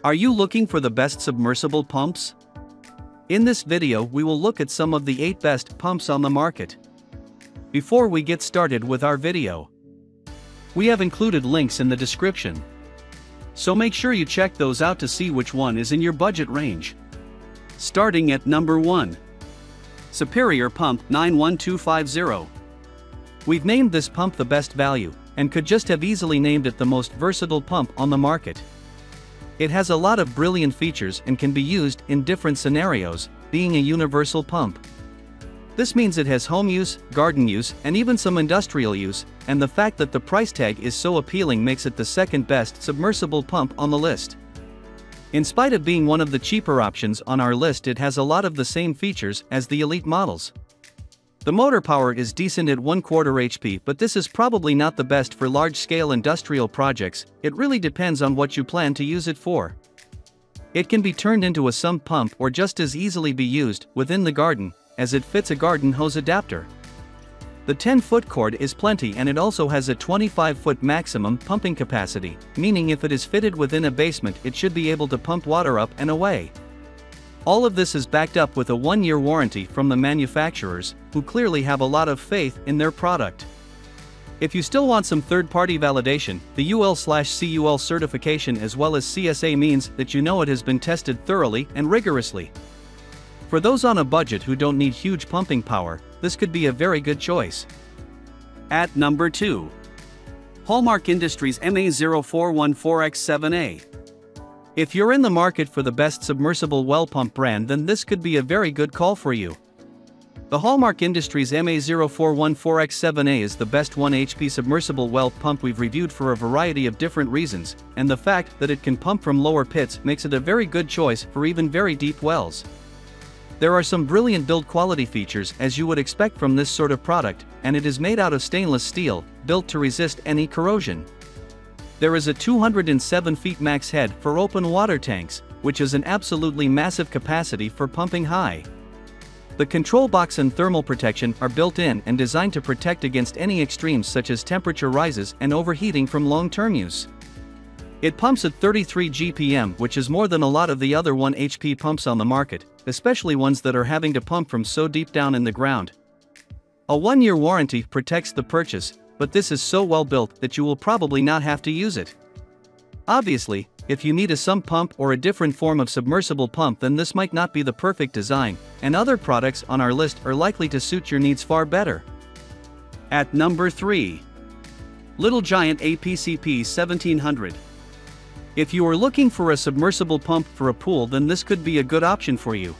Are you looking for the best submersible pumps? In this video we will look at some of the 8 best pumps on the market. Before we get started with our video, we have included links in the description, so make sure you check those out to see which one is in your budget range. Starting at number 1. Superior Pump 91250. We've named this pump the best value, and could just have easily named it the most versatile pump on the market. It has a lot of brilliant features and can be used in different scenarios, being a universal pump. This means it has home use, garden use, and even some industrial use, and the fact that the price tag is so appealing makes it the second best submersible pump on the list. In spite of being one of the cheaper options on our list, it has a lot of the same features as the elite models. The motor power is decent at 1/4 HP, but this is probably not the best for large-scale industrial projects. It really depends on what you plan to use it for. It can be turned into a sump pump or just as easily be used within the garden, as it fits a garden hose adapter. The 10-foot cord is plenty, and it also has a 25-foot maximum pumping capacity, meaning if it is fitted within a basement it should be able to pump water up and away. All of this is backed up with a 1-year warranty from the manufacturers, who clearly have a lot of faith in their product. If you still want some third-party validation, the UL/CUL certification as well as CSA means that you know it has been tested thoroughly and rigorously. For those on a budget who don't need huge pumping power, this could be a very good choice. At number 2. Hallmark Industries MA0414X7A. If you're in the market for the best submersible well pump brand, then this could be a very good call for you. The Hallmark Industries MA0414X7A is the best 1 HP submersible well pump we've reviewed for a variety of different reasons, and the fact that it can pump from lower pits makes it a very good choice for even very deep wells. There are some brilliant build quality features as you would expect from this sort of product, and it is made out of stainless steel, built to resist any corrosion. There is a 207 feet max head for open water tanks, which is an absolutely massive capacity for pumping high. The control box and thermal protection are built in and designed to protect against any extremes such as temperature rises and overheating from long-term use. It pumps at 33 GPM, which is more than a lot of the other 1 HP pumps on the market, especially ones that are having to pump from so deep down in the ground. A 1-year warranty protects the purchase, but this is so well built that you will probably not have to use it. Obviously, if you need a sump pump or a different form of submersible pump, then this might not be the perfect design, and other products on our list are likely to suit your needs far better. At number 3. Little Giant APCP 1700. If you are looking for a submersible pump for a pool, then this could be a good option for you.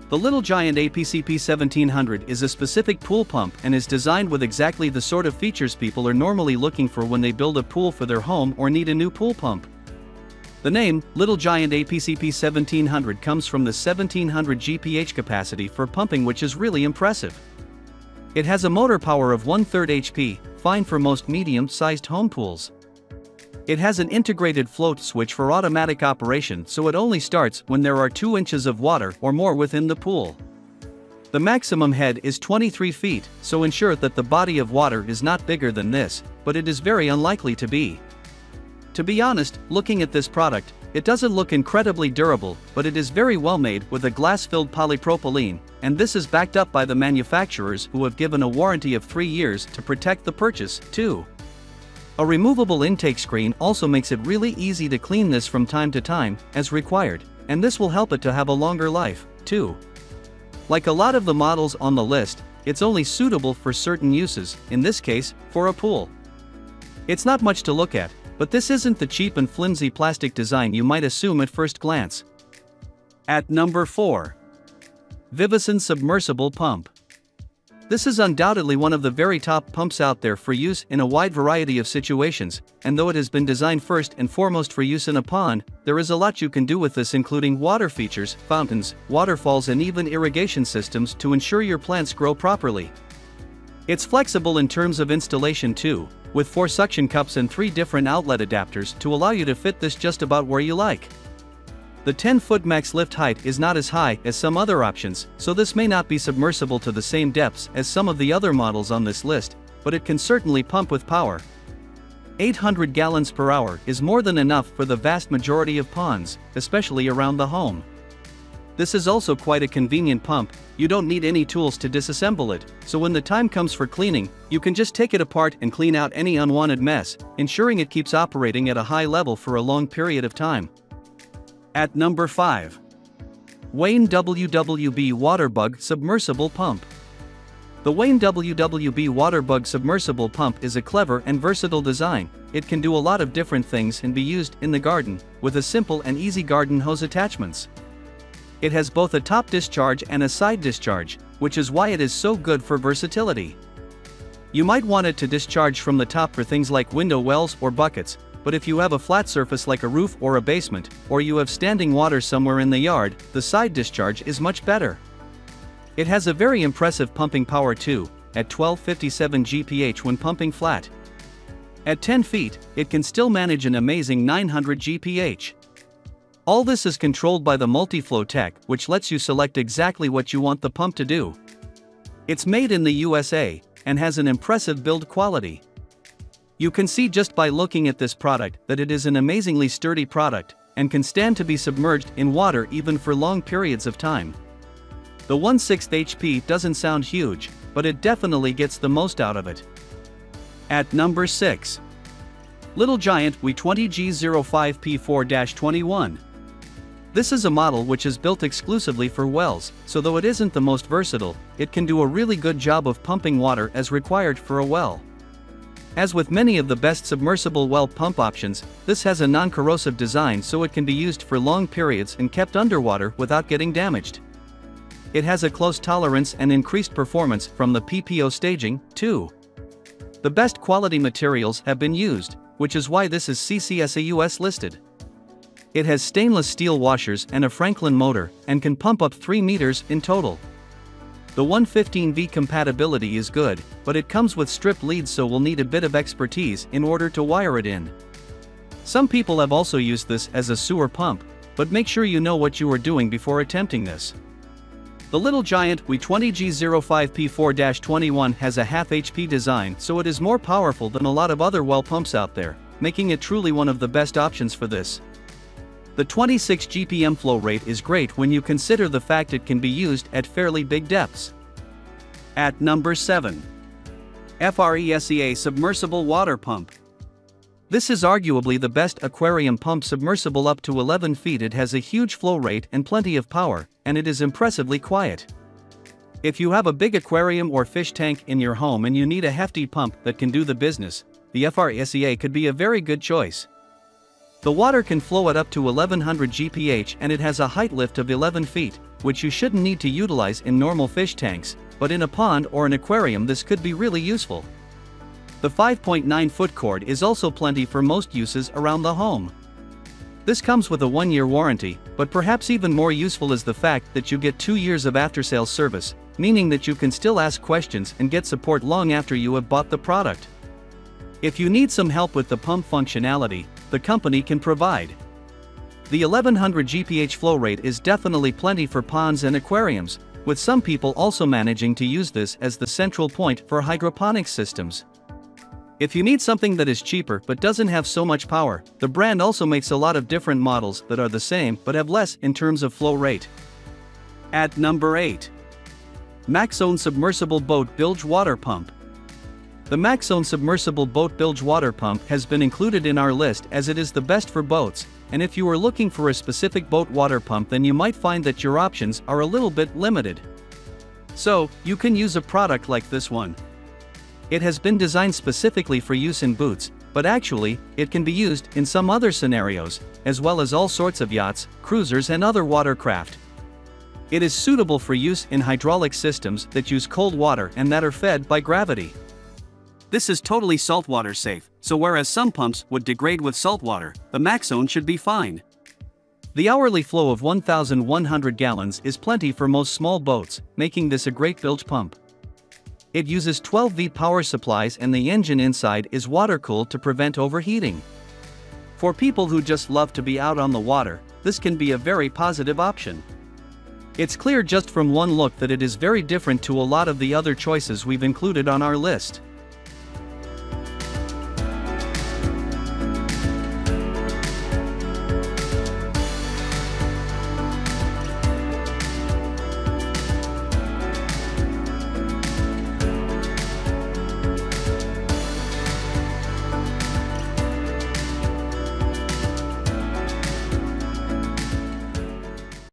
The Little Giant APCP 1700 is a specific pool pump and is designed with exactly the sort of features people are normally looking for when they build a pool for their home or need a new pool pump. The name, Little Giant APCP 1700, comes from the 1700 GPH capacity for pumping, which is really impressive. It has a motor power of 1/3 HP, fine for most medium-sized home pools. It has an integrated float switch for automatic operation, so it only starts when there are 2 inches of water or more within the pool. The maximum head is 23 feet, so ensure that the body of water is not bigger than this, but it is very unlikely to be. To be honest, looking at this product, it doesn't look incredibly durable, but it is very well made with a glass-filled polypropylene, and this is backed up by the manufacturers, who have given a warranty of 3 years to protect the purchase, too. A removable intake screen also makes it really easy to clean this from time to time, as required, and this will help it to have a longer life, too. Like a lot of the models on the list, it's only suitable for certain uses, in this case, for a pool. It's not much to look at, but this isn't the cheap and flimsy plastic design you might assume at first glance. At number 4. Vivison Submersible Pump. This is undoubtedly one of the very top pumps out there for use in a wide variety of situations, and though it has been designed first and foremost for use in a pond, there is a lot you can do with this, including water features, fountains, waterfalls, and even irrigation systems to ensure your plants grow properly. It's flexible in terms of installation too, with 4 suction cups and 3 different outlet adapters to allow you to fit this just about where you like. The 10-foot max lift height is not as high as some other options, so this may not be submersible to the same depths as some of the other models on this list, but it can certainly pump with power. 800 gallons per hour is more than enough for the vast majority of ponds, especially around the home. This is also quite a convenient pump. You don't need any tools to disassemble it, so when the time comes for cleaning, you can just take it apart and clean out any unwanted mess, ensuring it keeps operating at a high level for a long period of time. At number 5. Wayne WWB Waterbug Submersible Pump. The Wayne WWB Waterbug Submersible Pump is a clever and versatile design. It can do a lot of different things and be used in the garden, with a simple and easy garden hose attachments. It has both a top discharge and a side discharge, which is why it is so good for versatility. You might want it to discharge from the top for things like window wells or buckets, but if you have a flat surface like a roof or a basement, or you have standing water somewhere in the yard, the side discharge is much better. It has a very impressive pumping power too, at 1257 GPH when pumping flat. At 10 feet, it can still manage an amazing 900 GPH. All this is controlled by the multi-flow tech, which lets you select exactly what you want the pump to do. It's made in the USA, and has an impressive build quality. You can see just by looking at this product that it is an amazingly sturdy product, and can stand to be submerged in water even for long periods of time. The 1/6 HP doesn't sound huge, but it definitely gets the most out of it. At number 6. Little Giant We20G05P4-21. This is a model which is built exclusively for wells, so though it isn't the most versatile, it can do a really good job of pumping water as required for a well. As with many of the best submersible well pump options, this has a non-corrosive design so it can be used for long periods and kept underwater without getting damaged. It has a close tolerance and increased performance from the PPO staging, too. The best quality materials have been used, which is why this is CCSA US listed. It has stainless steel washers and a Franklin motor, and can pump up 3 meters in total. The 115V compatibility is good, but it comes with stripped leads, so we'll need a bit of expertise in order to wire it in. Some people have also used this as a sewer pump, but make sure you know what you are doing before attempting this. The Little Giant We20G05P4-21 has a half HP design, so it is more powerful than a lot of other well pumps out there, making it truly one of the best options for this. The 26 GPM flow rate is great when you consider the fact it can be used at fairly big depths. At number 7. Fresca Submersible Water Pump. This is arguably the best aquarium pump submersible up to 11 feet. It has a huge flow rate and plenty of power, and it is impressively quiet. If you have a big aquarium or fish tank in your home and you need a hefty pump that can do the business, the Fresca could be a very good choice. The water can flow at up to 1100 GPH and it has a height lift of 11 feet, which you shouldn't need to utilize in normal fish tanks, but in a pond or an aquarium this could be really useful. The 5.9-foot cord is also plenty for most uses around the home. This comes with a 1-year warranty, but perhaps even more useful is the fact that you get 2 years of after-sales service, meaning that you can still ask questions and get support long after you have bought the product. If you need some help with the pump functionality, the company can provide. The 1100 GPH flow rate is definitely plenty for ponds and aquariums, with some people also managing to use this as the central point for hydroponics systems. If you need something that is cheaper but doesn't have so much power, the brand also makes a lot of different models that are the same but have less in terms of flow rate. At number 8. Maxone Submersible Boat Bilge Water Pump. The Maxone Submersible Boat Bilge Water Pump has been included in our list as it is the best for boats, and if you are looking for a specific boat water pump then you might find that your options are a little bit limited. So, you can use a product like this one. It has been designed specifically for use in boats, but actually, it can be used in some other scenarios, as well as all sorts of yachts, cruisers and other watercraft. It is suitable for use in hydraulic systems that use cold water and that are fed by gravity. This is totally saltwater safe, so whereas some pumps would degrade with saltwater, the Maxone should be fine. The hourly flow of 1,100 gallons is plenty for most small boats, making this a great bilge pump. It uses 12V power supplies and the engine inside is water-cooled to prevent overheating. For people who just love to be out on the water, this can be a very positive option. It's clear just from one look that it is very different to a lot of the other choices we've included on our list.